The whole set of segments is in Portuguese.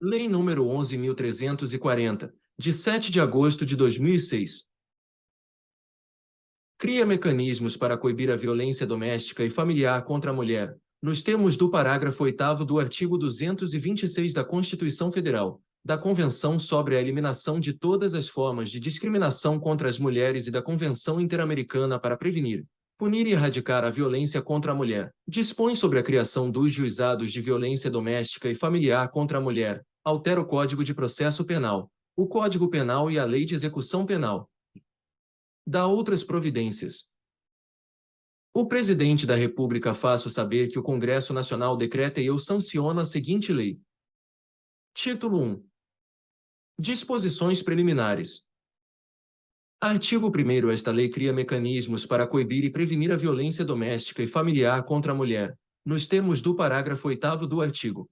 Lei nº 11.340, de 7 de agosto de 2006. Cria mecanismos para coibir a violência doméstica e familiar contra a mulher, nos termos do parágrafo 8º do artigo 226 da Constituição Federal, da Convenção sobre a Eliminação de todas as formas de discriminação contra as mulheres e da Convenção Interamericana para prevenir, punir e erradicar a violência contra a mulher. Dispõe sobre a criação dos juizados de violência doméstica e familiar contra a mulher, altera o Código de Processo Penal, o Código Penal e a Lei de Execução Penal. Dá outras providências. O Presidente da República faço saber que o Congresso Nacional decreta e eu sanciono a seguinte lei. Título 1. Disposições preliminares. Artigo 1º. Esta lei cria mecanismos para coibir e prevenir a violência doméstica e familiar contra a mulher, nos termos do parágrafo 8º do artigo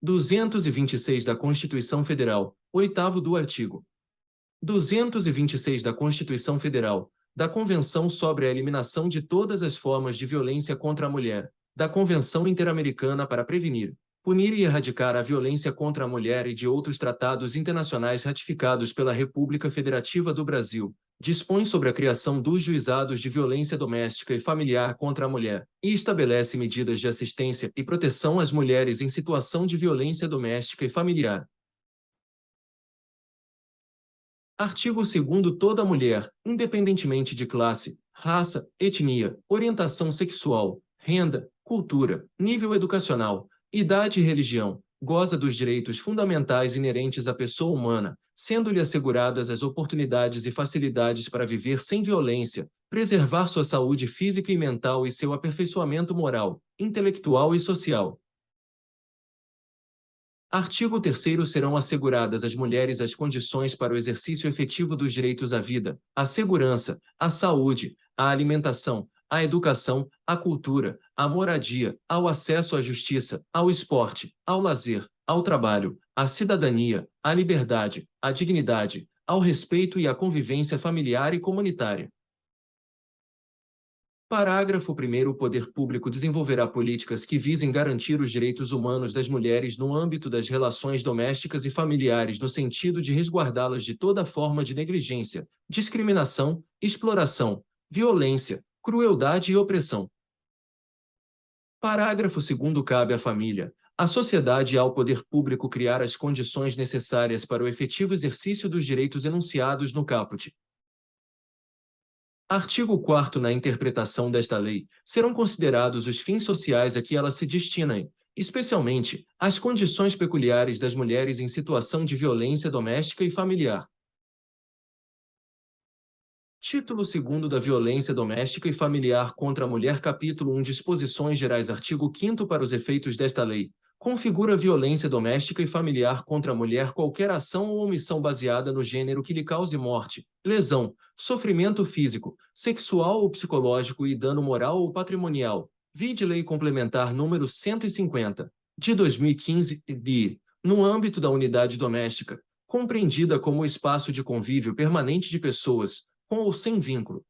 226 da Constituição Federal, 8º do artigo 226 da Constituição Federal, da Convenção sobre a Eliminação de todas as formas de violência contra a mulher, da Convenção Interamericana para prevenir, punir e erradicar a violência contra a mulher e de outros tratados internacionais ratificados pela República Federativa do Brasil, dispõe sobre a criação dos juizados de violência doméstica e familiar contra a mulher, e estabelece medidas de assistência e proteção às mulheres em situação de violência doméstica e familiar. Artigo 2º. Toda mulher, independentemente de classe, raça, etnia, orientação sexual, renda, cultura, nível educacional, idade e religião, goza dos direitos fundamentais inerentes à pessoa humana, sendo-lhe asseguradas as oportunidades e facilidades para viver sem violência, preservar sua saúde física e mental e seu aperfeiçoamento moral, intelectual e social. Artigo 3º. Serão asseguradas às mulheres as condições para o exercício efetivo dos direitos à vida, à segurança, à saúde, à alimentação, à educação, à cultura, à moradia, ao acesso à justiça, ao esporte, ao lazer, ao trabalho, à cidadania, à liberdade, à dignidade, ao respeito e à convivência familiar e comunitária. Parágrafo 1º. O poder público desenvolverá políticas que visem garantir os direitos humanos das mulheres no âmbito das relações domésticas e familiares no sentido de resguardá-las de toda forma de negligência, discriminação, exploração, violência, crueldade e opressão. Parágrafo 2º. Cabe à família, à sociedade e ao poder público criar as condições necessárias para o efetivo exercício dos direitos enunciados no caput. Artigo 4º. Na interpretação desta lei, serão considerados os fins sociais a que ela se destina, especialmente, as condições peculiares das mulheres em situação de violência doméstica e familiar. Título 2º da Violência Doméstica e Familiar contra a Mulher. Capítulo 1. Disposições gerais. Artigo 5º. Para os efeitos desta lei, configura violência doméstica e familiar contra a mulher qualquer ação ou omissão baseada no gênero que lhe cause morte, lesão, sofrimento físico, sexual ou psicológico e dano moral ou patrimonial, vide Lei Complementar número 150, de 2015, no âmbito da unidade doméstica, compreendida como espaço de convívio permanente de pessoas, com ou sem vínculo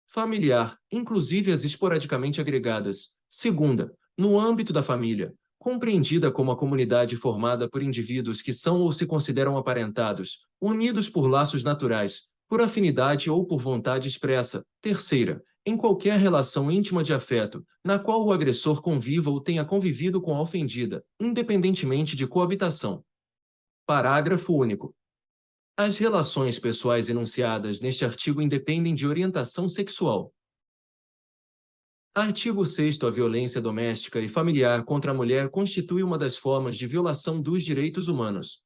familiar, inclusive as esporadicamente agregadas. Segunda, no âmbito da família, compreendida como a comunidade formada por indivíduos que são ou se consideram aparentados, unidos por laços naturais, por afinidade ou por vontade expressa. Terceira, em qualquer relação íntima de afeto, na qual o agressor conviva ou tenha convivido com a ofendida, independentemente de coabitação. Parágrafo único. As relações pessoais enunciadas neste artigo independem de orientação sexual. Artigo 6º. A violência doméstica e familiar contra a mulher constitui uma das formas de violação dos direitos humanos.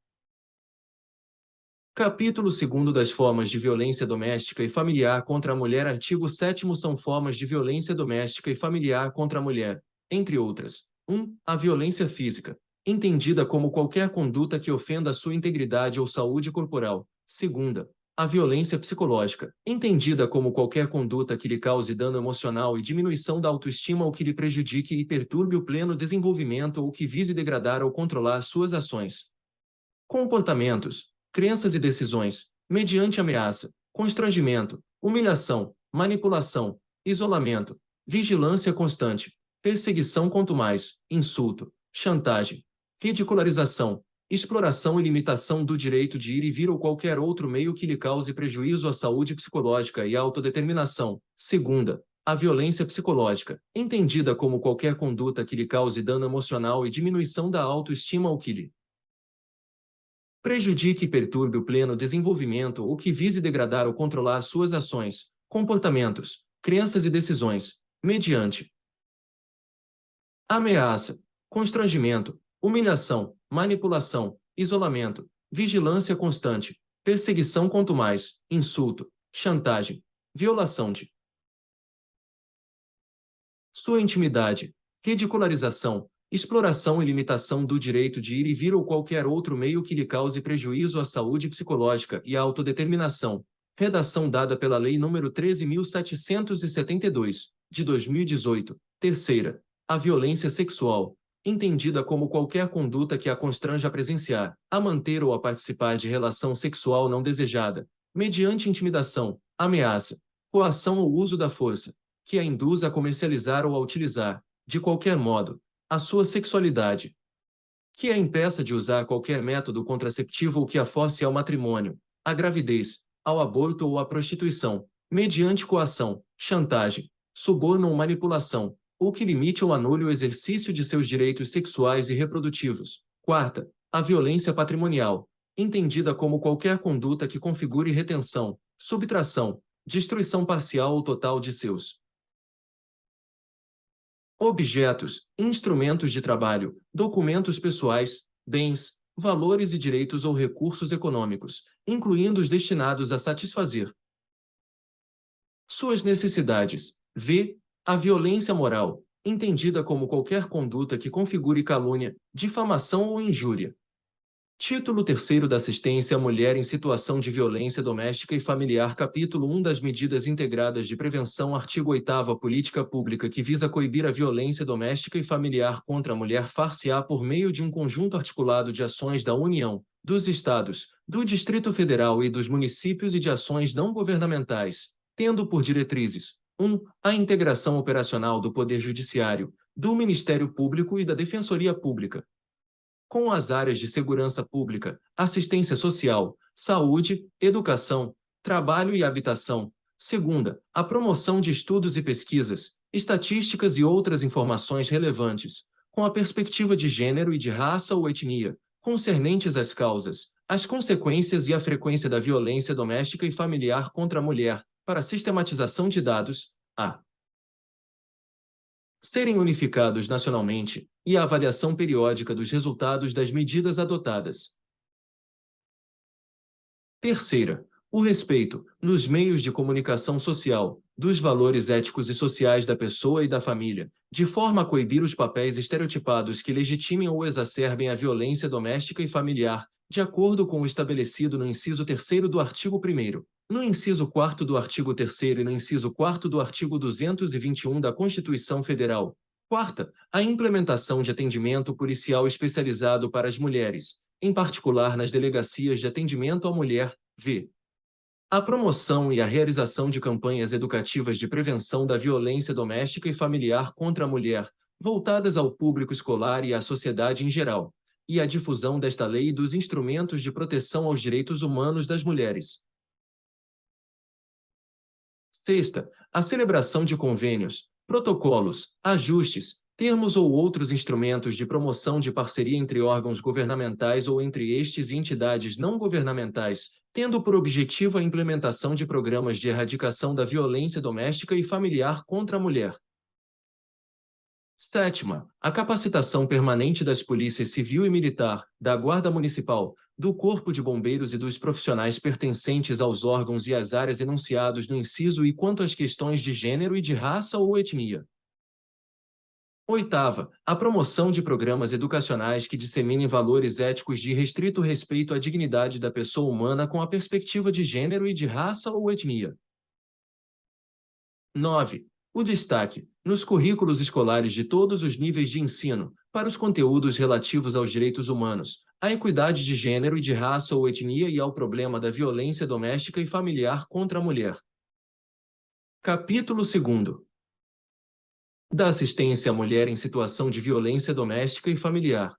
Capítulo 2º das formas de violência doméstica e familiar contra a mulher. Artigo 7º. São formas de violência doméstica e familiar contra a mulher, entre outras. 1. A violência física, entendida como qualquer conduta que ofenda a sua integridade ou saúde corporal. Segunda, a violência psicológica, entendida como qualquer conduta que lhe cause dano emocional e diminuição da autoestima ou que lhe prejudique e perturbe o pleno desenvolvimento ou que vise degradar ou controlar suas ações, comportamentos, crenças e decisões, mediante ameaça, constrangimento, humilhação, manipulação, isolamento, vigilância constante, perseguição contumaz, insulto, chantagem, ridicularização, exploração e limitação do direito de ir e vir ou qualquer outro meio que lhe cause prejuízo à saúde psicológica e à autodeterminação. Segunda, a violência psicológica, entendida como qualquer conduta que lhe cause dano emocional e diminuição da autoestima ou que lhe prejudique e perturbe o pleno desenvolvimento ou que vise degradar ou controlar suas ações, comportamentos, crenças e decisões, mediante ameaça, constrangimento, humilhação, manipulação, isolamento, vigilância constante, perseguição quanto mais, insulto, chantagem, violação de sua intimidade, ridicularização, exploração e limitação do direito de ir e vir ou qualquer outro meio que lhe cause prejuízo à saúde psicológica e à autodeterminação. Redação dada pela Lei nº 13.772, de 2018. Terceira, a violência sexual, entendida como qualquer conduta que a constranja a presenciar, a manter ou a participar de relação sexual não desejada, mediante intimidação, ameaça, coação ou uso da força, que a induz a comercializar ou a utilizar, de qualquer modo, a sua sexualidade, que a impeça de usar qualquer método contraceptivo ou que a force ao matrimônio, à gravidez, ao aborto ou à prostituição, mediante coação, chantagem, suborno ou manipulação, ou que limite ou anule o exercício de seus direitos sexuais e reprodutivos. Quarta, a violência patrimonial, entendida como qualquer conduta que configure retenção, subtração, destruição parcial ou total de seus objetos, instrumentos de trabalho, documentos pessoais, bens, valores e direitos ou recursos econômicos, incluindo os destinados a satisfazer suas necessidades. V. A violência moral, entendida como qualquer conduta que configure calúnia, difamação ou injúria. Título 3º da Assistência à Mulher em Situação de Violência Doméstica e Familiar. Capítulo 1 das Medidas Integradas de Prevenção. Artigo 8º. A política pública que visa coibir a violência doméstica e familiar contra a mulher far-se-á por meio de um conjunto articulado de ações da União, dos Estados, do Distrito Federal e dos municípios e de ações não governamentais, tendo por diretrizes: 1. A integração operacional do Poder Judiciário, do Ministério Público e da Defensoria Pública com as áreas de segurança pública, assistência social, saúde, educação, trabalho e habitação. Segunda, a promoção de estudos e pesquisas, estatísticas e outras informações relevantes, com a perspectiva de gênero e de raça ou etnia, concernentes às causas, as consequências e a frequência da violência doméstica e familiar contra a mulher, para a sistematização de dados, a serem unificados nacionalmente, e a avaliação periódica dos resultados das medidas adotadas. Terceira, o respeito, nos meios de comunicação social, dos valores éticos e sociais da pessoa e da família, de forma a coibir os papéis estereotipados que legitimem ou exacerbem a violência doméstica e familiar, de acordo com o estabelecido no inciso 3º do artigo 1º, no inciso 4º do artigo 3º e no inciso 4º do artigo 221 da Constituição Federal. Quarta, a implementação de atendimento policial especializado para as mulheres, em particular nas delegacias de atendimento à mulher, v. A promoção e a realização de campanhas educativas de prevenção da violência doméstica e familiar contra a mulher, voltadas ao público escolar e à sociedade em geral, e a difusão desta lei e dos instrumentos de proteção aos direitos humanos das mulheres. Sexta, a celebração de convênios, protocolos, ajustes, termos ou outros instrumentos de promoção de parceria entre órgãos governamentais ou entre estes e entidades não governamentais, tendo por objetivo a implementação de programas de erradicação da violência doméstica e familiar contra a mulher. Sétima, a capacitação permanente das polícias civil e militar, da Guarda Municipal, do Corpo de Bombeiros e dos profissionais pertencentes aos órgãos e às áreas enunciados no inciso e quanto às questões de gênero e de raça ou etnia. Oitava, a promoção de programas educacionais que disseminem valores éticos de restrito respeito à dignidade da pessoa humana com a perspectiva de gênero e de raça ou etnia. 9. O destaque, nos currículos escolares de todos os níveis de ensino, para os conteúdos relativos aos direitos humanos, à equidade de gênero e de raça ou etnia e ao problema da violência doméstica e familiar contra a mulher. Capítulo 2º. Da assistência à mulher em situação de violência doméstica e familiar.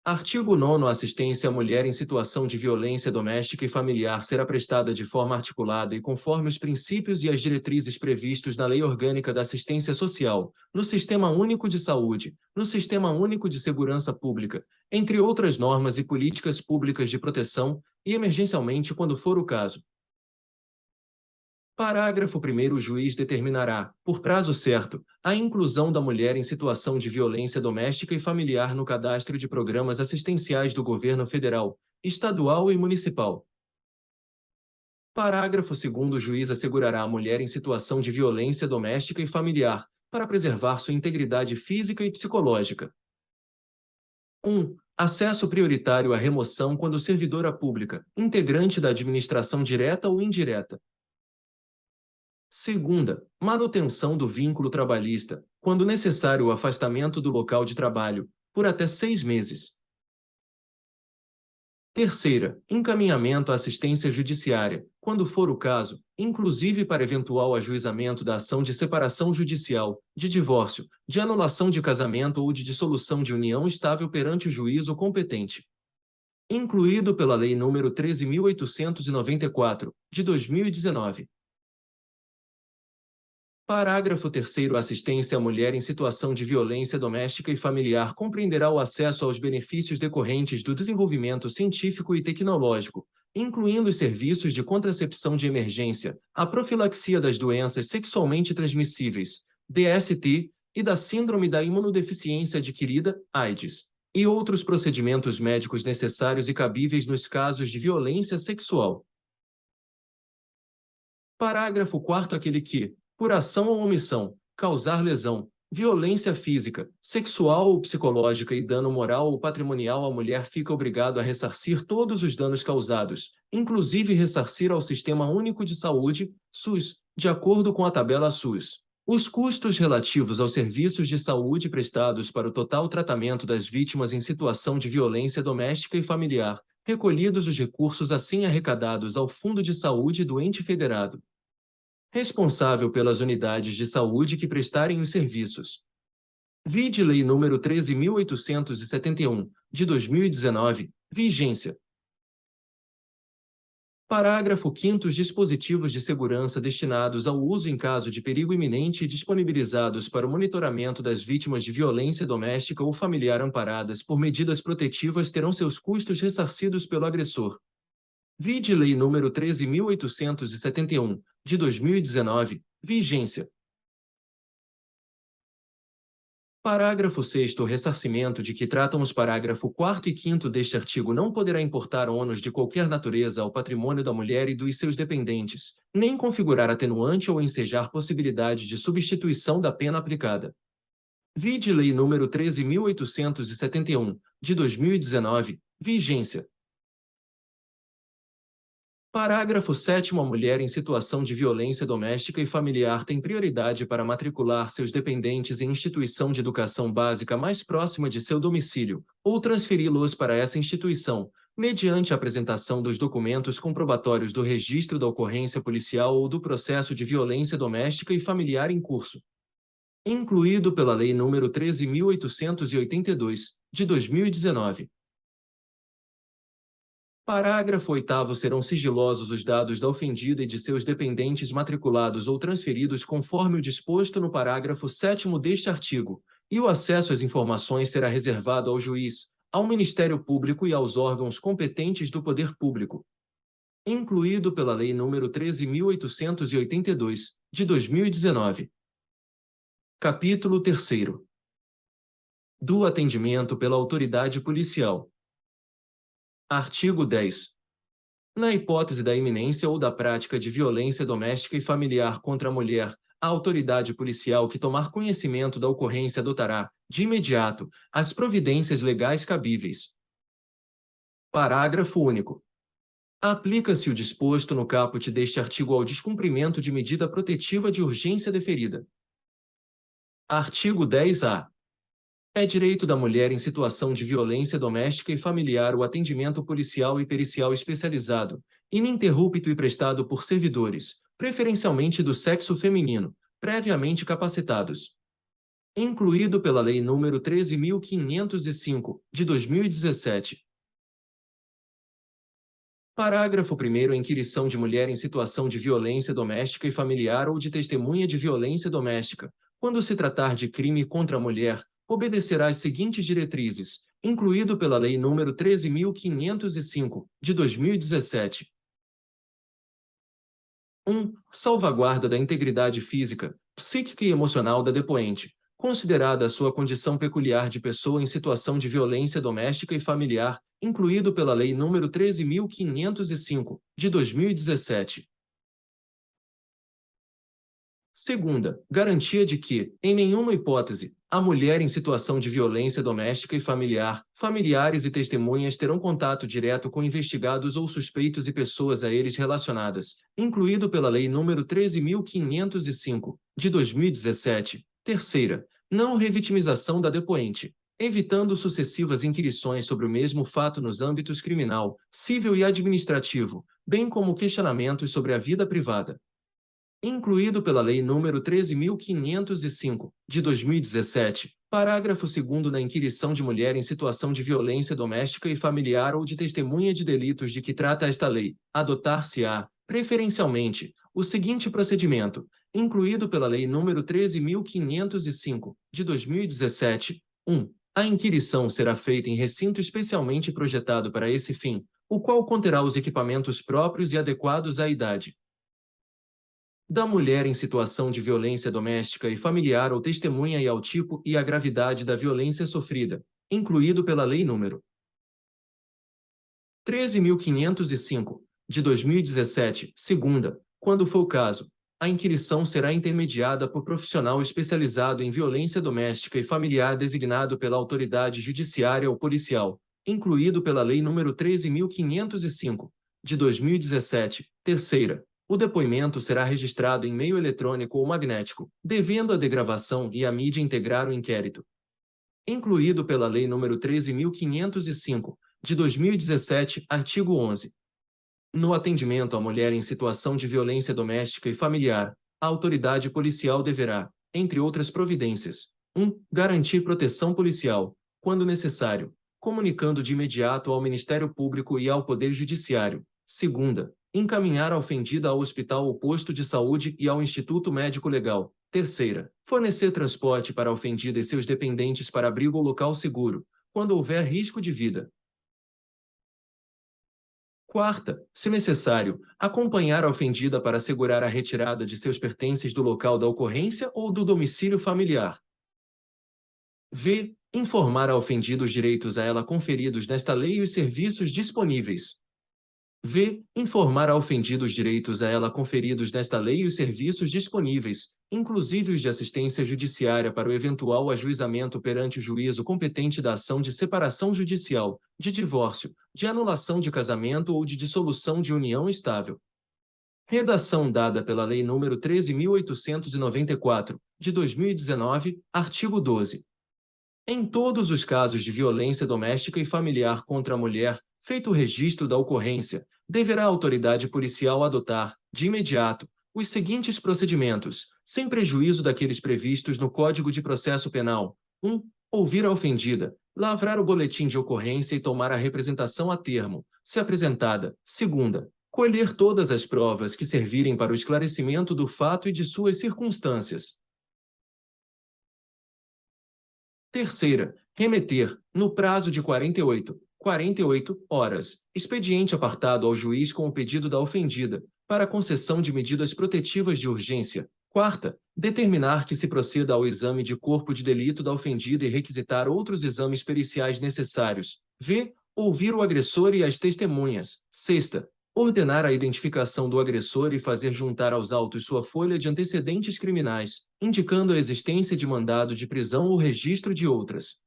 Artigo 9º. A assistência à mulher em situação de violência doméstica e familiar será prestada de forma articulada e conforme os princípios e as diretrizes previstos na Lei Orgânica da Assistência Social, no Sistema Único de Saúde, no Sistema Único de Segurança Pública, entre outras normas e políticas públicas de proteção, e emergencialmente quando for o caso. Parágrafo 1º. O juiz determinará, por prazo certo, a inclusão da mulher em situação de violência doméstica e familiar no cadastro de programas assistenciais do governo federal, estadual e municipal. Parágrafo 2º. O juiz assegurará a mulher em situação de violência doméstica e familiar, para preservar sua integridade física e psicológica. 1. Acesso prioritário à remoção quando servidora pública, integrante da administração direta ou indireta. Segunda, manutenção do vínculo trabalhista, quando necessário o afastamento do local de trabalho, por até 6 meses. Terceira, encaminhamento à assistência judiciária, quando for o caso, inclusive para eventual ajuizamento da ação de separação judicial, de divórcio, de anulação de casamento ou de dissolução de união estável perante o juízo competente. Incluído pela Lei nº 13.894, de 2019. Parágrafo 3º. A assistência à mulher em situação de violência doméstica e familiar compreenderá o acesso aos benefícios decorrentes do desenvolvimento científico e tecnológico, incluindo os serviços de contracepção de emergência, a profilaxia das doenças sexualmente transmissíveis, DST, e da síndrome da imunodeficiência adquirida, AIDS, e outros procedimentos médicos necessários e cabíveis nos casos de violência sexual. Parágrafo 4º. Aquele que, por ação ou omissão, causar lesão, violência física, sexual ou psicológica e dano moral ou patrimonial à mulher fica obrigado a ressarcir todos os danos causados, inclusive ressarcir ao Sistema Único de Saúde, SUS, de acordo com a tabela SUS, os custos relativos aos serviços de saúde prestados para o total tratamento das vítimas em situação de violência doméstica e familiar, recolhidos os recursos assim arrecadados ao Fundo de Saúde do ente federado responsável pelas unidades de saúde que prestarem os serviços. Vide Lei nº 13.871, de 2019, vigência. Parágrafo 5º. Os dispositivos de segurança destinados ao uso em caso de perigo iminente e disponibilizados para o monitoramento das vítimas de violência doméstica ou familiar amparadas por medidas protetivas terão seus custos ressarcidos pelo agressor. Vide Lei nº 13.871, de 2019, vigência. Parágrafo 6º. O ressarcimento de que tratam os parágrafo 4º e 5º deste artigo não poderá importar ônus de qualquer natureza ao patrimônio da mulher e dos seus dependentes, nem configurar atenuante ou ensejar possibilidade de substituição da pena aplicada. Vide Lei nº 13.871, de 2019, vigência. Parágrafo 7º. A mulher em situação de violência doméstica e familiar tem prioridade para matricular seus dependentes em instituição de educação básica mais próxima de seu domicílio, ou transferi-los para essa instituição, mediante a apresentação dos documentos comprobatórios do registro da ocorrência policial ou do processo de violência doméstica e familiar em curso. Incluído pela Lei nº 13.882, de 2019. Parágrafo 8º. Serão sigilosos os dados da ofendida e de seus dependentes matriculados ou transferidos conforme o disposto no parágrafo 7º deste artigo, e o acesso às informações será reservado ao juiz, ao Ministério Público e aos órgãos competentes do Poder Público. Incluído pela Lei nº 13.882, de 2019. Capítulo 3º. Do atendimento pela autoridade policial. Artigo 10. Na hipótese da iminência ou da prática de violência doméstica e familiar contra a mulher, a autoridade policial que tomar conhecimento da ocorrência adotará, de imediato, as providências legais cabíveis. Parágrafo único. Aplica-se o disposto no caput deste artigo ao descumprimento de medida protetiva de urgência deferida. Artigo 10-A. É direito da mulher em situação de violência doméstica e familiar o atendimento policial e pericial especializado, ininterrupto e prestado por servidores, preferencialmente do sexo feminino, previamente capacitados. incluído pela Lei nº 13.505, de 2017. Parágrafo 1º. Inquirição de mulher em situação de violência doméstica e familiar ou de testemunha de violência doméstica, quando se tratar de crime contra a mulher, obedecerá às seguintes diretrizes, incluído pela Lei nº 13.505, de 2017. 1. Salvaguarda da integridade física, psíquica e emocional da depoente, considerada a sua condição peculiar de pessoa em situação de violência doméstica e familiar, incluído pela Lei nº 13.505, de 2017. Segunda, garantia de que, em nenhuma hipótese, a mulher em situação de violência doméstica e familiar, familiares e testemunhas terão contato direto com investigados ou suspeitos e pessoas a eles relacionadas, incluído pela Lei nº 13.505, de 2017. Terceira, não revitimização da depoente, evitando sucessivas inquirições sobre o mesmo fato nos âmbitos criminal, civil e administrativo, bem como questionamentos sobre a vida privada, incluído pela Lei nº 13.505, de 2017, parágrafo 2º. Na inquirição de mulher em situação de violência doméstica e familiar ou de testemunha de delitos de que trata esta lei, adotar-se-á, preferencialmente, o seguinte procedimento, incluído pela Lei nº 13.505, de 2017. 1. A inquirição será feita em recinto especialmente projetado para esse fim, o qual conterá os equipamentos próprios e adequados à idade da mulher em situação de violência doméstica e familiar ou testemunha e ao tipo e à gravidade da violência sofrida, incluído pela Lei nº 13.505, de 2017, segunda, quando for o caso, a inquirição será intermediada por profissional especializado em violência doméstica e familiar designado pela autoridade judiciária ou policial, incluído pela Lei nº 13.505, de 2017, terceira. O depoimento será registrado em meio eletrônico ou magnético, devendo a degravação e a mídia integrar o inquérito, incluído pela Lei nº 13.505, de 2017, artigo 11. No atendimento à mulher em situação de violência doméstica e familiar, a autoridade policial deverá, entre outras providências, 1. Garantir proteção policial, quando necessário, comunicando de imediato ao Ministério Público e ao Poder Judiciário. Segunda, encaminhar a ofendida ao hospital ou posto de saúde e ao Instituto Médico Legal. Terceira, fornecer transporte para a ofendida e seus dependentes para abrigo ou local seguro, quando houver risco de vida. Quarta, se necessário, acompanhar a ofendida para assegurar a retirada de seus pertences do local da ocorrência ou do domicílio familiar. V. Informar a ofendida os direitos a ela conferidos nesta lei e os serviços disponíveis. V. Informar a ofendida os direitos a ela conferidos nesta lei e os serviços disponíveis, inclusive os de assistência judiciária para o eventual ajuizamento perante o juízo competente da ação de separação judicial, de divórcio, de anulação de casamento ou de dissolução de união estável. Redação dada pela Lei nº 13.894, de 2019, artigo 12. Em todos os casos de violência doméstica e familiar contra a mulher, feito o registro da ocorrência, deverá a autoridade policial adotar, de imediato, os seguintes procedimentos, sem prejuízo daqueles previstos no Código de Processo Penal. 1. Ouvir a ofendida, lavrar o boletim de ocorrência e tomar a representação a termo, se apresentada. Segunda, colher todas as provas que servirem para o esclarecimento do fato e de suas circunstâncias. Terceira, remeter, no prazo de 48 horas, expediente apartado ao juiz com o pedido da ofendida, para concessão de medidas protetivas de urgência. Quarta, determinar que se proceda ao exame de corpo de delito da ofendida e requisitar outros exames periciais necessários. V. Ouvir o agressor e as testemunhas. Sexta, ordenar a identificação do agressor e fazer juntar aos autos sua folha de antecedentes criminais, indicando a existência de mandado de prisão ou registro de outras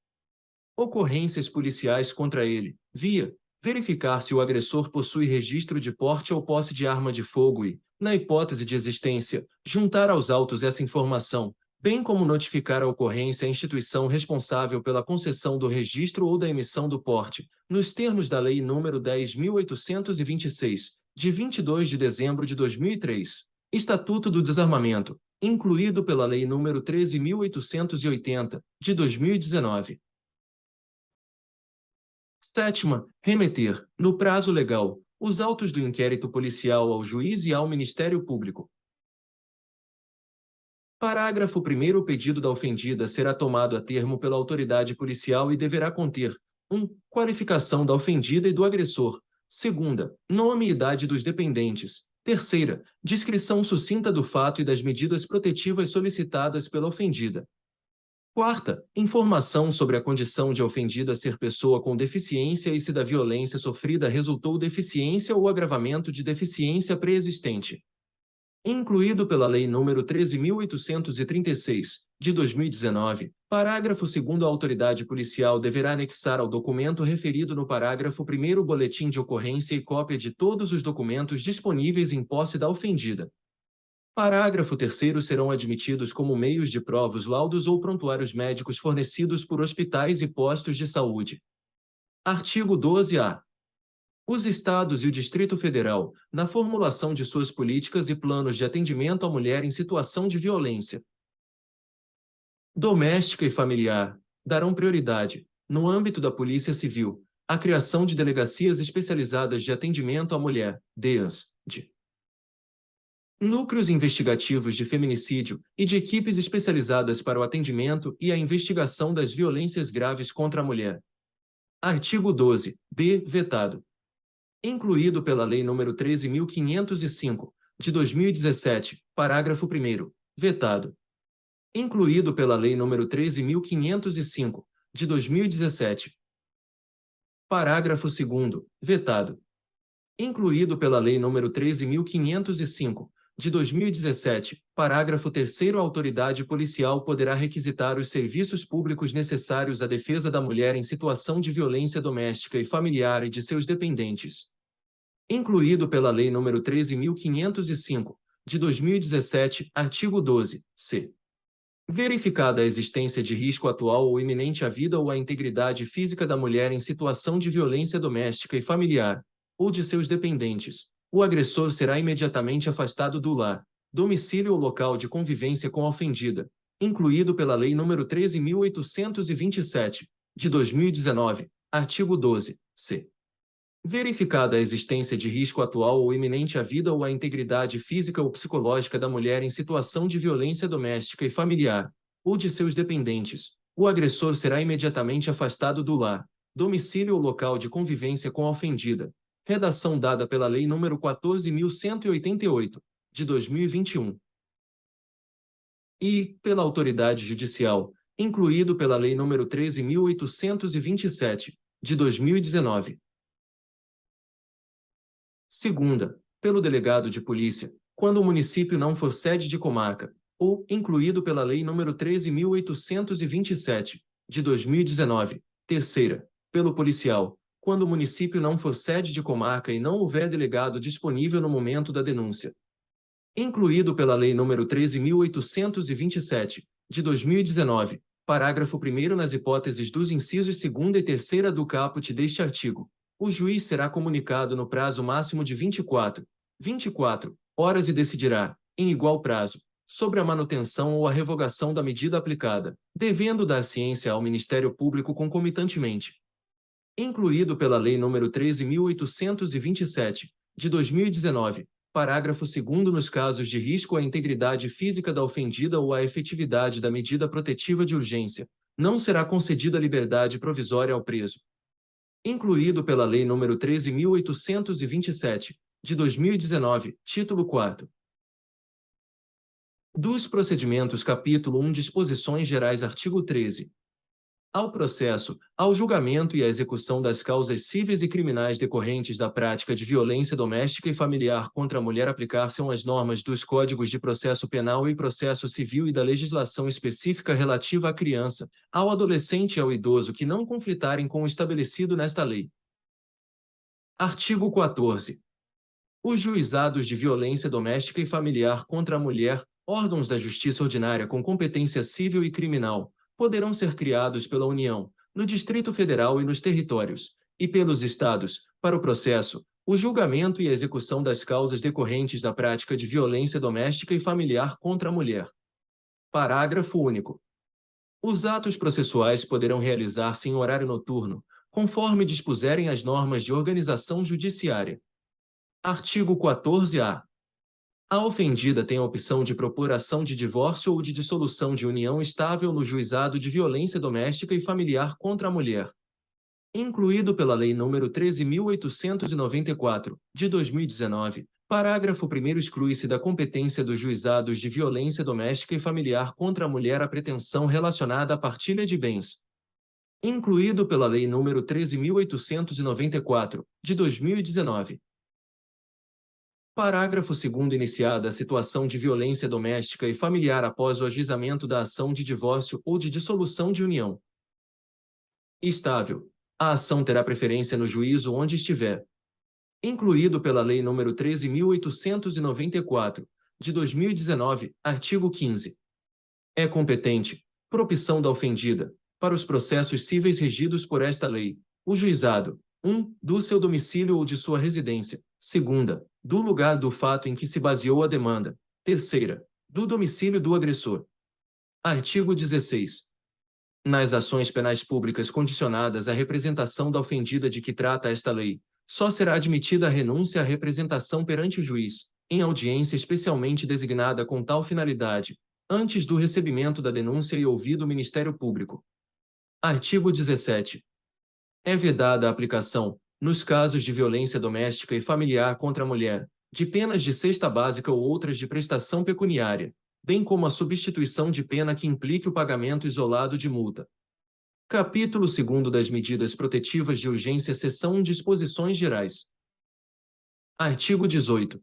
ocorrências policiais contra ele. Via, verificar se o agressor possui registro de porte ou posse de arma de fogo e, na hipótese de existência, juntar aos autos essa informação, bem como notificar a ocorrência à instituição responsável pela concessão do registro ou da emissão do porte, nos termos da Lei nº 10.826, de 22 de dezembro de 2003. Estatuto do Desarmamento. incluído pela Lei nº 13.880, de 2019. Sétima, remeter, no prazo legal, os autos do inquérito policial ao juiz e ao Ministério Público. Parágrafo 1º. O pedido da ofendida será tomado a termo pela autoridade policial e deverá conter 1. Qualificação da ofendida e do agressor. 2. Nome e idade dos dependentes. 3. Descrição sucinta do fato e das medidas protetivas solicitadas pela ofendida. 4. Informação sobre a condição de ofendida ser pessoa com deficiência e se da violência sofrida resultou deficiência ou agravamento de deficiência pré-existente. Incluído pela Lei nº 13.836, de 2019, parágrafo 2º. A autoridade policial deverá anexar ao documento referido no parágrafo 1º o boletim de ocorrência e cópia de todos os documentos disponíveis em posse da ofendida. Parágrafo 3º. Serão admitidos como meios de prova os laudos ou prontuários médicos fornecidos por hospitais e postos de saúde. Artigo 12-A. Os Estados e o Distrito Federal, na formulação de suas políticas e planos de atendimento à mulher em situação de violência doméstica e familiar, darão prioridade, no âmbito da Polícia Civil, à criação de delegacias especializadas de atendimento à mulher, DEAs, de núcleos investigativos de feminicídio e de equipes especializadas para o atendimento e a investigação das violências graves contra a mulher. Artigo 12-B, vetado. Incluído pela Lei nº 13.505, de 2017, parágrafo 1º, vetado. Incluído pela Lei nº 13.505, de 2017. Parágrafo 2º, vetado. Incluído pela Lei nº 13.505, de 2017, parágrafo 3º. A autoridade policial poderá requisitar os serviços públicos necessários à defesa da mulher em situação de violência doméstica e familiar e de seus dependentes. Incluído pela Lei nº 13.505, de 2017, artigo 12-C. Verificada a existência de risco atual ou iminente à vida ou à integridade física da mulher em situação de violência doméstica e familiar, ou de seus dependentes, o agressor será imediatamente afastado do lar, domicílio ou local de convivência com a ofendida, incluído pela Lei nº 13.827, de 2019, artigo 12-C. Verificada a existência de risco atual ou iminente à vida ou à integridade física ou psicológica da mulher em situação de violência doméstica e familiar, ou de seus dependentes, o agressor será imediatamente afastado do lar, domicílio ou local de convivência com a ofendida. Redação dada pela Lei nº 14.188, de 2021. E, pela autoridade judicial, incluído pela Lei nº 13.827, de 2019. Segunda, pelo delegado de polícia, quando o município não for sede de comarca, ou incluído pela Lei nº 13.827, de 2019. Terceira, pelo policial, quando o município não for sede de comarca e não houver delegado disponível no momento da denúncia. Incluído pela Lei nº 13.827, de 2019, parágrafo 1º. Nas hipóteses dos incisos 2º e 3º do caput deste artigo, o juiz será comunicado no prazo máximo de 24 horas e decidirá, em igual prazo, sobre a manutenção ou a revogação da medida aplicada, devendo dar ciência ao Ministério Público concomitantemente. Incluído pela Lei nº 13.827, de 2019, parágrafo 2º. Nos casos de risco à integridade física da ofendida ou à efetividade da medida protetiva de urgência, não será concedida liberdade provisória ao preso. Incluído pela Lei nº 13.827, de 2019, título 4. Dos procedimentos, capítulo 1. Disposições gerais, artigo 13. Ao processo, ao julgamento e à execução das causas cíveis e criminais decorrentes da prática de violência doméstica e familiar contra a mulher aplicar-se-ão as normas dos Códigos de Processo Penal e Processo Civil e da legislação específica relativa à criança, ao adolescente e ao idoso que não conflitarem com o estabelecido nesta lei. Artigo 14. Os juizados de violência doméstica e familiar contra a mulher, órgãos da justiça ordinária com competência civil e criminal, poderão ser criados pela União, no Distrito Federal e nos territórios, e pelos Estados, para o processo, o julgamento e a execução das causas decorrentes da prática de violência doméstica e familiar contra a mulher. Parágrafo único. Os atos processuais poderão realizar-se em horário noturno, conforme dispuserem as normas de organização judiciária. Artigo 14-A. A ofendida tem a opção de propor ação de divórcio ou de dissolução de união estável no juizado de violência doméstica e familiar contra a mulher, incluído pela Lei nº 13.894, de 2019, parágrafo 1º exclui-se da competência dos juizados de violência doméstica e familiar contra a mulher a pretensão relacionada à partilha de bens, incluído pela Lei nº 13.894, de 2019. Parágrafo 2º iniciada a situação de violência doméstica e familiar após o ajuizamento da ação de divórcio ou de dissolução de união estável, a ação terá preferência no juízo onde estiver, incluído pela Lei nº 13.894, de 2019, artigo 15. É competente, por opção da ofendida, para os processos cíveis regidos por esta lei, o juizado, 1. Do seu domicílio ou de sua residência, 2. Do lugar do fato em que se baseou a demanda, 3. Do domicílio do agressor. Artigo 16. Nas ações penais públicas condicionadas à representação da ofendida de que trata esta lei, só será admitida a renúncia à representação perante o juiz, em audiência especialmente designada com tal finalidade, antes do recebimento da denúncia e ouvido o Ministério Público. Artigo 17. É vedada a aplicação, nos casos de violência doméstica e familiar contra a mulher, de penas de cesta básica ou outras de prestação pecuniária, bem como a substituição de pena que implique o pagamento isolado de multa. Capítulo 2º das medidas protetivas de urgência, seção 1, disposições gerais. Artigo 18.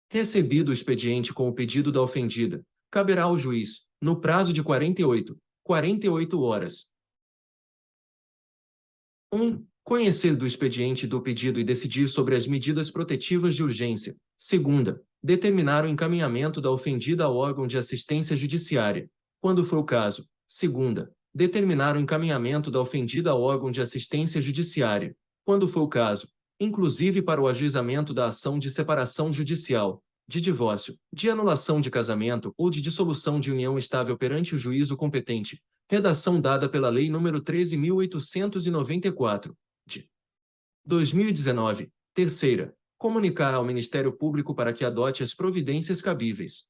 Recebido o expediente com o pedido da ofendida, caberá ao juiz, no prazo de 48 horas, 1. Conhecer do expediente do pedido e decidir sobre as medidas protetivas de urgência. 2. Determinar o encaminhamento da ofendida ao órgão de assistência judiciária, quando for o caso. 2. Determinar o encaminhamento da ofendida ao órgão de assistência judiciária, quando for o caso, inclusive para o ajuizamento da ação de separação judicial, de divórcio, de anulação de casamento ou de dissolução de união estável perante o juízo competente. Redação dada pela Lei nº 13.894, de 2019. 3. Comunicar ao Ministério Público para que adote as providências cabíveis.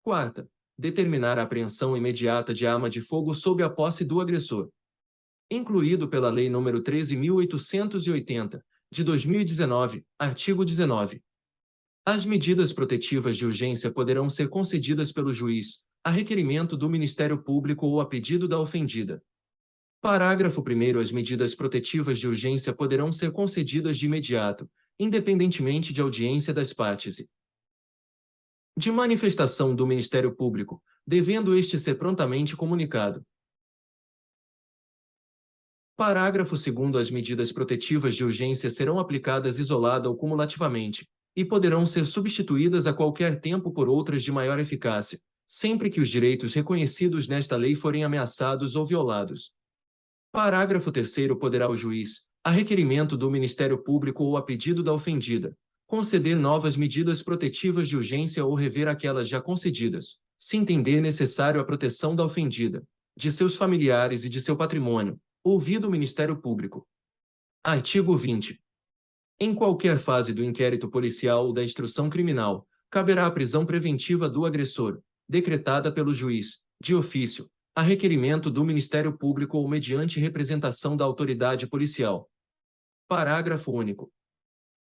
4. Determinar a apreensão imediata de arma de fogo sob a posse do agressor, incluído pela Lei nº 13.880, de 2019, artigo 19. As medidas protetivas de urgência poderão ser concedidas pelo juiz, a requerimento do Ministério Público ou a pedido da ofendida. Parágrafo 1º. As medidas protetivas de urgência poderão ser concedidas de imediato, independentemente de audiência das partes e de manifestação do Ministério Público, devendo este ser prontamente comunicado. Parágrafo 2º. As medidas protetivas de urgência serão aplicadas isolada ou cumulativamente, e poderão ser substituídas a qualquer tempo por outras de maior eficácia, sempre que os direitos reconhecidos nesta lei forem ameaçados ou violados. Parágrafo 3º. Poderá o juiz, a requerimento do Ministério Público ou a pedido da ofendida, conceder novas medidas protetivas de urgência ou rever aquelas já concedidas, se entender necessário a proteção da ofendida, de seus familiares e de seu patrimônio, ouvido o Ministério Público. Artigo 20. Em qualquer fase do inquérito policial ou da instrução criminal, caberá a prisão preventiva do agressor, decretada pelo juiz, de ofício, a requerimento do Ministério Público ou mediante representação da autoridade policial. Parágrafo único.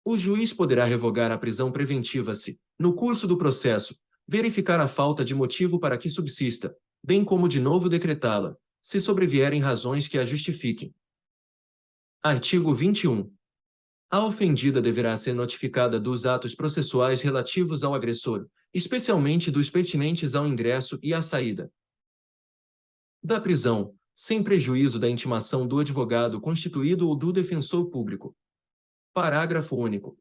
O juiz poderá revogar a prisão preventiva se, no curso do processo, verificar a falta de motivo para que subsista, bem como de novo decretá-la, se sobrevierem razões que a justifiquem. Artigo 21. A ofendida deverá ser notificada dos atos processuais relativos ao agressor, especialmente dos pertinentes ao ingresso e à saída da prisão, sem prejuízo da intimação do advogado constituído ou do defensor público. Parágrafo único.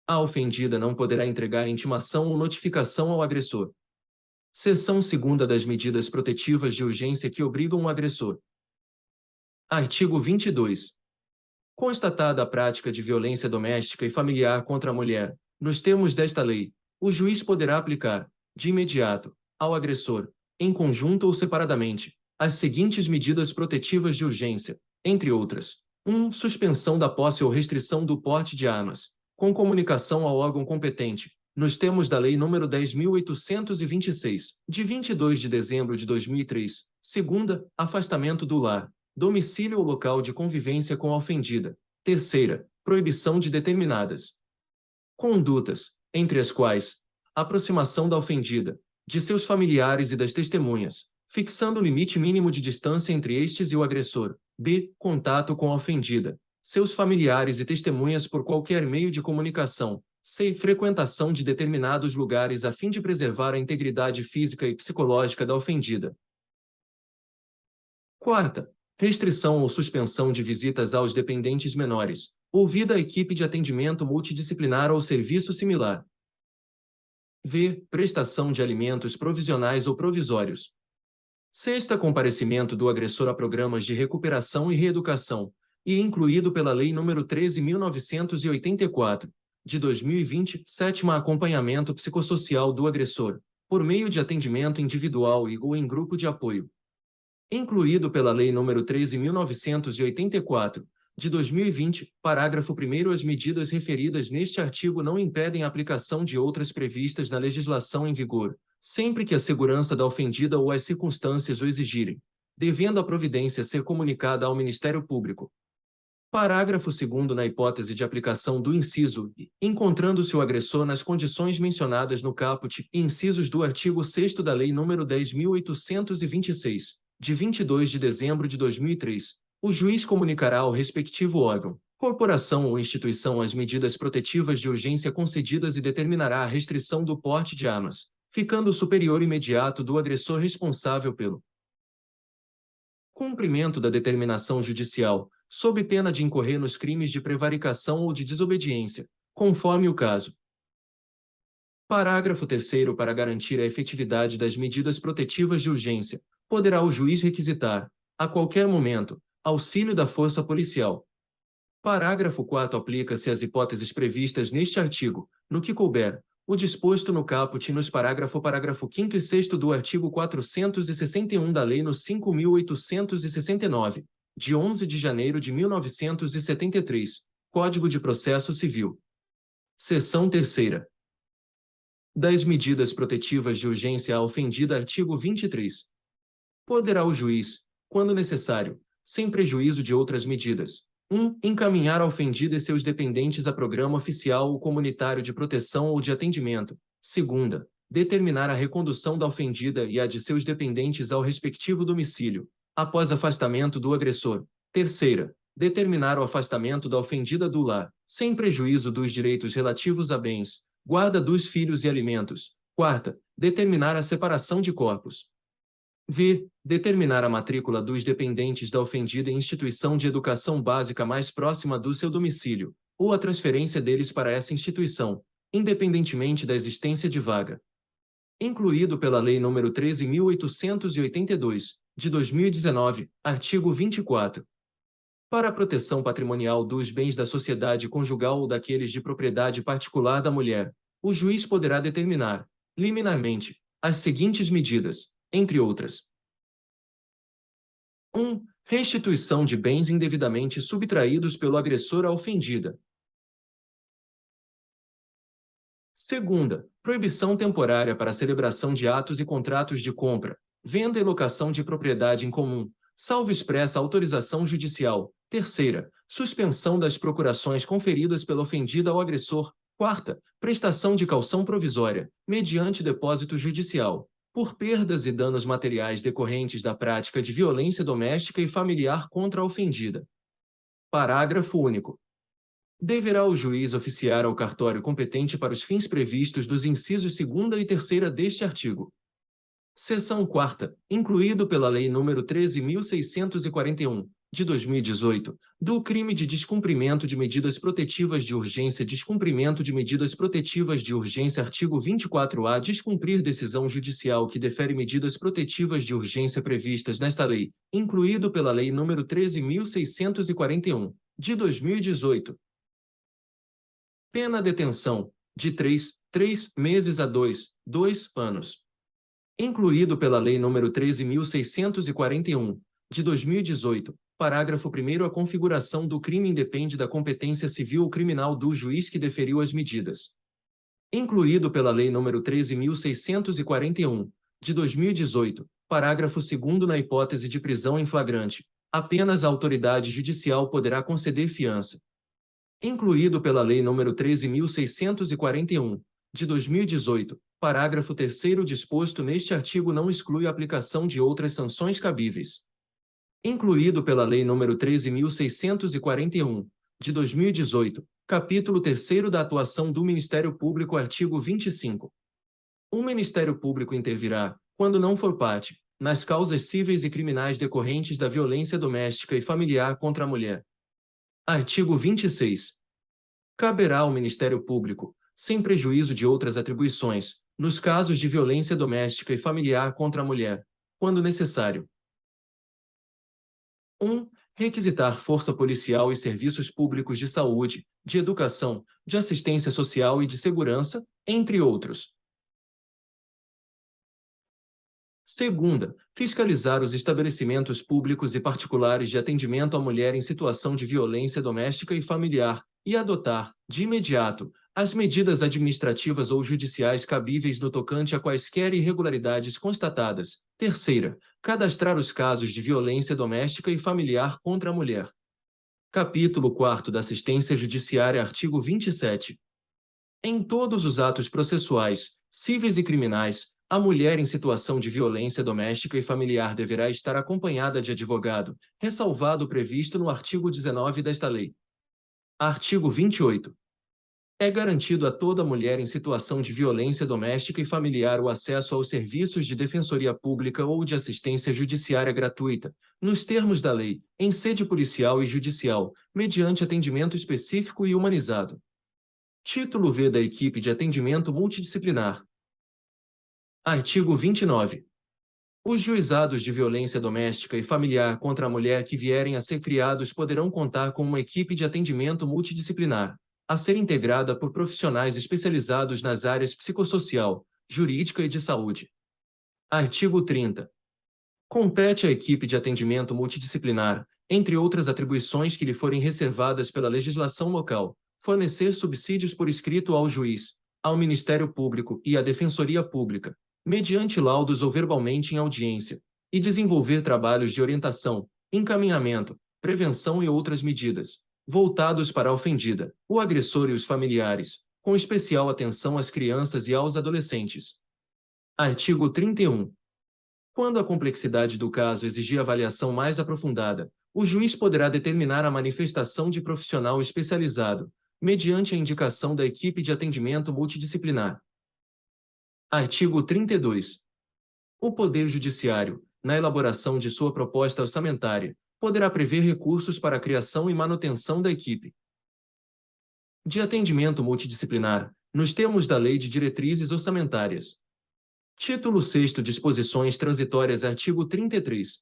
A ofendida não poderá entregar intimação ou notificação ao agressor. Seção 2ª das medidas protetivas de urgência que obrigam o agressor. Artigo 22. Constatada a prática de violência doméstica e familiar contra a mulher, nos termos desta lei, o juiz poderá aplicar, de imediato, ao agressor, em conjunto ou separadamente, as seguintes medidas protetivas de urgência, entre outras: 1. Suspensão da posse ou restrição do porte de armas, com comunicação ao órgão competente, nos termos da Lei nº 10.826, de 22 de dezembro de 2003. Segunda, afastamento do lar, domicílio ou local de convivência com a ofendida. Terceira, proibição de determinadas condutas, entre as quais aproximação da ofendida, de seus familiares e das testemunhas, fixando o limite mínimo de distância entre estes e o agressor. B. Contato com a ofendida, seus familiares e testemunhas por qualquer meio de comunicação. C. Frequentação de determinados lugares a fim de preservar a integridade física e psicológica da ofendida. Quarta, restrição ou suspensão de visitas aos dependentes menores, ouvida a equipe de atendimento multidisciplinar ou serviço similar. V. Prestação de alimentos provisionais ou provisórios. Sexta, comparecimento do agressor a programas de recuperação e reeducação, e incluído pela Lei nº 13.984, de 2020. Sétima, acompanhamento psicossocial do agressor, por meio de atendimento individual ou em grupo de apoio, incluído pela Lei nº 13.984, de 2020, parágrafo 1º. As medidas referidas neste artigo não impedem a aplicação de outras previstas na legislação em vigor, sempre que a segurança da ofendida ou as circunstâncias o exigirem, devendo a providência ser comunicada ao Ministério Público. Parágrafo 2º. Na hipótese de aplicação do inciso I, encontrando-se o agressor nas condições mencionadas no caput e incisos do artigo 6º da Lei nº 10.826, de 22 de dezembro de 2003, o juiz comunicará ao respectivo órgão, corporação ou instituição as medidas protetivas de urgência concedidas e determinará a restrição do porte de armas, ficando o superior imediato do agressor responsável pelo cumprimento da determinação judicial, sob pena de incorrer nos crimes de prevaricação ou de desobediência, conforme o caso. Parágrafo 3º. Para garantir a efetividade das medidas protetivas de urgência, poderá o juiz requisitar, a qualquer momento, auxílio da força policial. Parágrafo 4º. Aplica-se às hipóteses previstas neste artigo, no que couber, o disposto no caput e nos parágrafo 5º e 6º do artigo 461 da Lei nº 5.869, de 11 de janeiro de 1973, Código de Processo Civil. Seção 3ª. Das medidas protetivas de urgência à ofendida. Artigo 23. Poderá o juiz, quando necessário, sem prejuízo de outras medidas: 1. Encaminhar a ofendida e seus dependentes a programa oficial ou comunitário de proteção ou de atendimento. 2. Determinar a recondução da ofendida e a de seus dependentes ao respectivo domicílio, após afastamento do agressor. 3. Determinar o afastamento da ofendida do lar, sem prejuízo dos direitos relativos a bens, guarda dos filhos e alimentos. 4. Determinar a separação de corpos. V. Determinar a matrícula dos dependentes da ofendida em instituição de educação básica mais próxima do seu domicílio, ou a transferência deles para essa instituição, independentemente da existência de vaga. Incluído pela Lei nº 13.882, de 2019, artigo 24. Para a proteção patrimonial dos bens da sociedade conjugal ou daqueles de propriedade particular da mulher, o juiz poderá determinar, liminarmente, as seguintes medidas, entre outras: 1. Restituição de bens indevidamente subtraídos pelo agressor à ofendida. 2. Proibição temporária para a celebração de atos e contratos de compra, venda e locação de propriedade em comum, salvo expressa autorização judicial. 3. Suspensão das procurações conferidas pela ofendida ao agressor. 4. Prestação de caução provisória, mediante depósito judicial, por perdas e danos materiais decorrentes da prática de violência doméstica e familiar contra a ofendida. Parágrafo único. Deverá o juiz oficiar ao cartório competente para os fins previstos dos incisos 2º e 3º deste artigo. Seção 4ª, incluído pela Lei nº 13.641, de 2018, do crime de descumprimento de medidas protetivas de urgência. Descumprimento de medidas protetivas de urgência. Artigo 24-A. Descumprir decisão judicial que defere medidas protetivas de urgência previstas nesta lei, incluído pela Lei nº 13.641, de 2018. Pena detenção, de 3 meses a 2 anos. Incluído pela Lei nº 13.641, de 2018, parágrafo 1º, a configuração do crime independe da competência civil ou criminal do juiz que deferiu as medidas. Incluído pela Lei nº 13.641, de 2018, parágrafo 2º, na hipótese de prisão em flagrante, apenas a autoridade judicial poderá conceder fiança. Incluído pela Lei nº 13.641, de 2018, parágrafo 3º, disposto neste artigo não exclui a aplicação de outras sanções cabíveis. Incluído pela Lei nº 13.641, de 2018, capítulo 3º da atuação do Ministério Público, artigo 25. O Ministério Público intervirá, quando não for parte, nas causas cíveis e criminais decorrentes da violência doméstica e familiar contra a mulher. Artigo 26. Caberá ao Ministério Público, sem prejuízo de outras atribuições, nos casos de violência doméstica e familiar contra a mulher, quando necessário: 1. Requisitar força policial e serviços públicos de saúde, de educação, de assistência social e de segurança, entre outros. 2. Fiscalizar os estabelecimentos públicos e particulares de atendimento à mulher em situação de violência doméstica e familiar, e adotar, de imediato, as medidas administrativas ou judiciais cabíveis no tocante a quaisquer irregularidades constatadas. 3. Cadastrar os casos de violência doméstica e familiar contra a mulher. Capítulo 4 da Assistência Judiciária, artigo 27. Em todos os atos processuais, cíveis e criminais, a mulher em situação de violência doméstica e familiar deverá estar acompanhada de advogado, ressalvado o previsto no artigo 19 desta lei. Artigo 28. É garantido a toda mulher em situação de violência doméstica e familiar o acesso aos serviços de defensoria pública ou de assistência judiciária gratuita, nos termos da lei, em sede policial e judicial, mediante atendimento específico e humanizado. Título V da Equipe de Atendimento Multidisciplinar. Artigo 29. Os juizados de violência doméstica e familiar contra a mulher que vierem a ser criados poderão contar com uma equipe de atendimento multidisciplinar, a ser integrada por profissionais especializados nas áreas psicossocial, jurídica e de saúde. Artigo 30. Compete à equipe de atendimento multidisciplinar, entre outras atribuições que lhe forem reservadas pela legislação local, fornecer subsídios por escrito ao juiz, ao Ministério Público e à Defensoria Pública, mediante laudos ou verbalmente em audiência, e desenvolver trabalhos de orientação, encaminhamento, prevenção e outras medidas, voltados para a ofendida, o agressor e os familiares, com especial atenção às crianças e aos adolescentes. Artigo 31. Quando a complexidade do caso exigir avaliação mais aprofundada, o juiz poderá determinar a manifestação de profissional especializado, mediante a indicação da equipe de atendimento multidisciplinar. Artigo 32. O Poder Judiciário, na elaboração de sua proposta orçamentária, poderá prever recursos para a criação e manutenção da equipe de atendimento multidisciplinar, nos termos da Lei de Diretrizes Orçamentárias. Título 6º, Disposições Transitórias, artigo 33.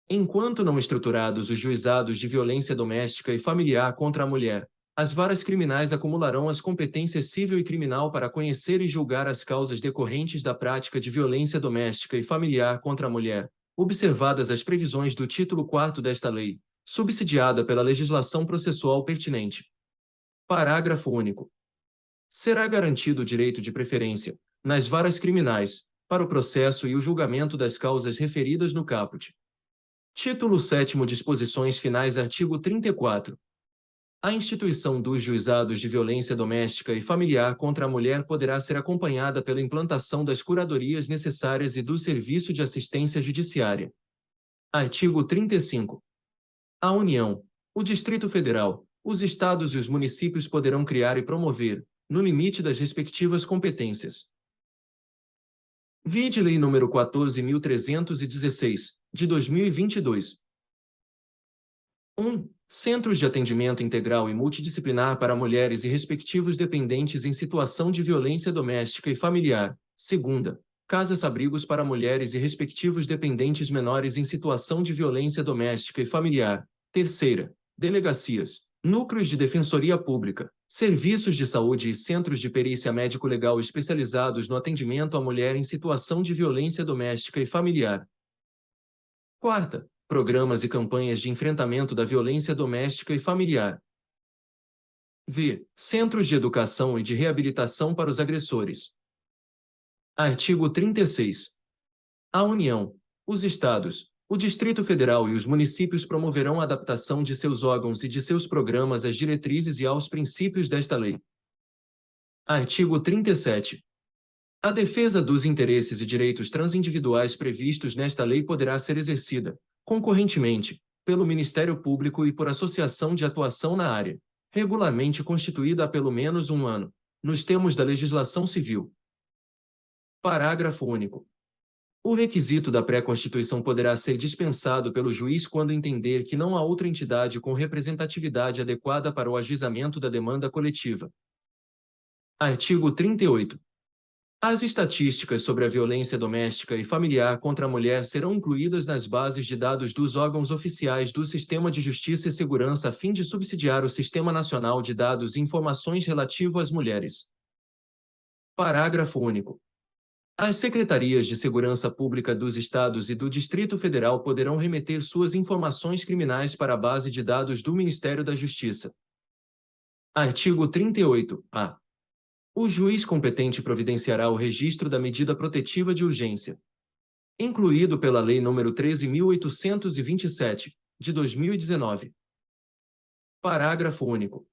Enquanto não estruturados os juizados de violência doméstica e familiar contra a mulher, as varas criminais acumularão as competências civil e criminal para conhecer e julgar as causas decorrentes da prática de violência doméstica e familiar contra a mulher, observadas as previsões do título 4º desta lei, subsidiada pela legislação processual pertinente. Parágrafo único. Será garantido o direito de preferência, nas varas criminais, para o processo e o julgamento das causas referidas no caput. Título 7º, Disposições Finais, artigo 34. A instituição dos juizados de violência doméstica e familiar contra a mulher poderá ser acompanhada pela implantação das curadorias necessárias e do Serviço de Assistência Judiciária. Artigo 35. A União, o Distrito Federal, os estados e os municípios poderão criar e promover, no limite das respectivas competências. Vide Lei nº 14.316, de 2022. 1. Centros de atendimento integral e multidisciplinar para mulheres e respectivos dependentes em situação de violência doméstica e familiar. 2. Casas-abrigos para mulheres e respectivos dependentes menores em situação de violência doméstica e familiar. 3. delegacias, núcleos de defensoria pública, serviços de saúde e centros de perícia médico-legal especializados no atendimento à mulher em situação de violência doméstica e familiar. Quarta, programas e campanhas de enfrentamento da violência doméstica e familiar. V. Centros de educação e de reabilitação para os agressores. Artigo 36. A União, os Estados, o Distrito Federal e os municípios promoverão a adaptação de seus órgãos e de seus programas às diretrizes e aos princípios desta lei. Artigo 37. A defesa dos interesses e direitos transindividuais previstos nesta lei poderá ser exercida, concorrentemente, pelo Ministério Público e por associação de atuação na área, regularmente constituída há pelo menos um ano, nos termos da legislação civil. Parágrafo único. O requisito da pré-constituição poderá ser dispensado pelo juiz quando entender que não há outra entidade com representatividade adequada para o ajuizamento da demanda coletiva. Artigo 38. As estatísticas sobre a violência doméstica e familiar contra a mulher serão incluídas nas bases de dados dos órgãos oficiais do Sistema de Justiça e Segurança a fim de subsidiar o Sistema Nacional de Dados e Informações relativo às mulheres. Parágrafo único. As secretarias de Segurança Pública dos Estados e do Distrito Federal poderão remeter suas informações criminais para a base de dados do Ministério da Justiça. Artigo 38-A. O juiz competente providenciará o registro da medida protetiva de urgência, incluído pela Lei nº 13.827, de 2019. Parágrafo único.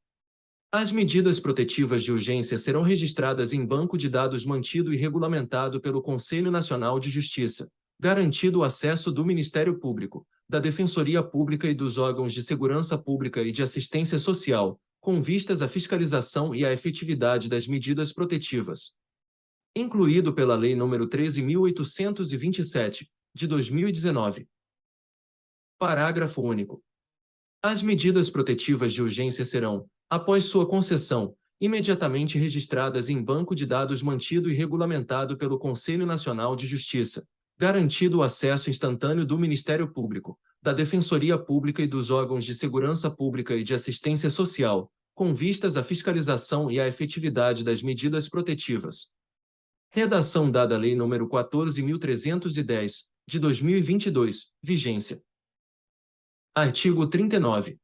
As medidas protetivas de urgência serão registradas em banco de dados mantido e regulamentado pelo Conselho Nacional de Justiça, garantido o acesso do Ministério Público, da Defensoria Pública e dos órgãos de segurança pública e de assistência social, com vistas à fiscalização e à efetividade das medidas protetivas. Incluído pela Lei nº 13.827, de 2019. Parágrafo único. As medidas protetivas de urgência serão, após sua concessão, imediatamente registradas em banco de dados mantido e regulamentado pelo Conselho Nacional de Justiça, garantido o acesso instantâneo do Ministério Público, da Defensoria Pública e dos órgãos de segurança pública e de assistência social, com vistas à fiscalização e à efetividade das medidas protetivas. Redação dada a Lei nº 14.310, de 2022, vigência. Artigo 39.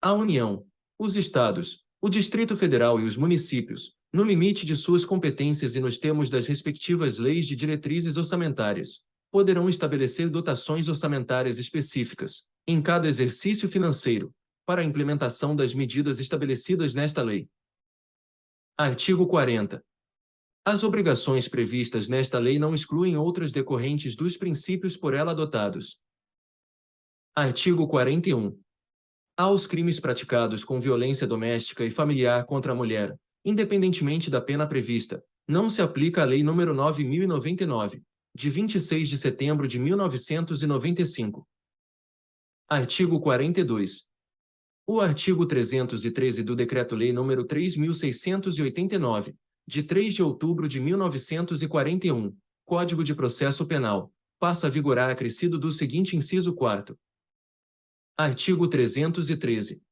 A União, os Estados, o Distrito Federal e os municípios, no limite de suas competências e nos termos das respectivas leis de diretrizes orçamentárias, poderão estabelecer dotações orçamentárias específicas, em cada exercício financeiro, para a implementação das medidas estabelecidas nesta lei. Artigo 40. As obrigações previstas nesta lei não excluem outras decorrentes dos princípios por ela adotados. Artigo 41. Aos crimes praticados com violência doméstica e familiar contra a mulher, independentemente da pena prevista, não se aplica a Lei nº 9.099, de 26 de setembro de 1995. Artigo 42. O artigo 313 do Decreto-Lei nº 3.689, de 3 de outubro de 1941, Código de Processo Penal, passa a vigorar acrescido do seguinte inciso 4º. Artigo 313.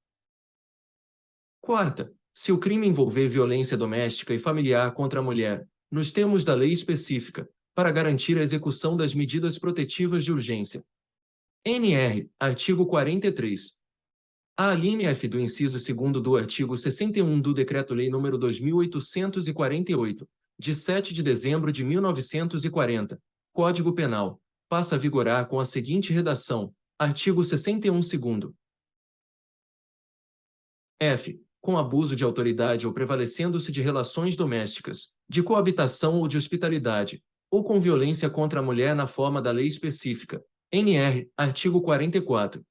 Quarta, se o crime envolver violência doméstica e familiar contra a mulher, nos termos da lei específica, para garantir a execução das medidas protetivas de urgência. NR, artigo 43. A alínea F do inciso 2º do artigo 61 do Decreto-Lei nº 2.848, de 7 de dezembro de 1940, Código Penal, passa a vigorar com a seguinte redação: artigo 61 2º. F. Com abuso de autoridade ou prevalecendo-se de relações domésticas, de coabitação ou de hospitalidade, ou com violência contra a mulher na forma da lei específica. NR, artigo 44.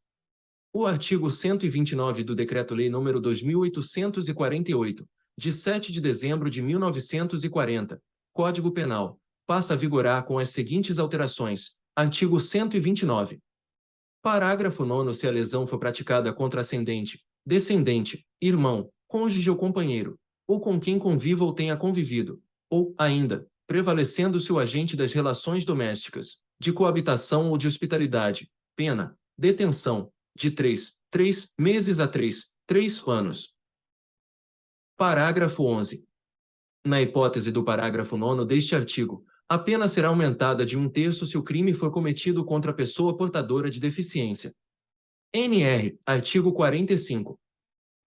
O artigo 129 do Decreto-Lei nº 2.848, de 7 de dezembro de 1940, Código Penal, passa a vigorar com as seguintes alterações. Artigo 129. Parágrafo 9º. Se a lesão for praticada contra ascendente, descendente, irmão, cônjuge ou companheiro, ou com quem conviva ou tenha convivido, ou, ainda, prevalecendo-se o agente das relações domésticas, de coabitação ou de hospitalidade, pena, detenção, de 3 3 meses a 3 anos. Parágrafo 11. Na hipótese do parágrafo 9º deste artigo, a pena será aumentada de 1/3 se o crime for cometido contra a pessoa portadora de deficiência. NR, artigo 45.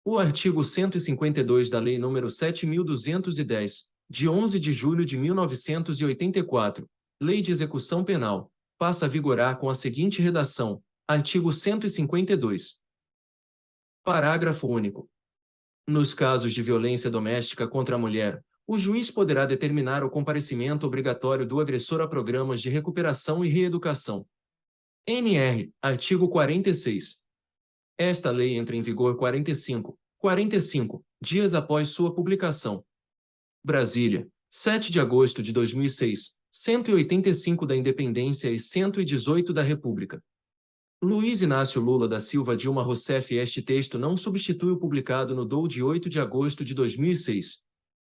O artigo 152 da Lei nº 7.210, de 11 de julho de 1984, Lei de Execução Penal, passa a vigorar com a seguinte redação: artigo 152. Parágrafo único. Nos casos de violência doméstica contra a mulher, o juiz poderá determinar o comparecimento obrigatório do agressor a programas de recuperação e reeducação. NR, artigo 46. Esta lei entra em vigor 45 dias após sua publicação. Brasília, 7 de agosto de 2006, 185 da Independência e 118 da República. Luiz Inácio Lula da Silva Dilma Rousseff. Este texto não substitui o publicado no DOU de 8 de agosto de 2006.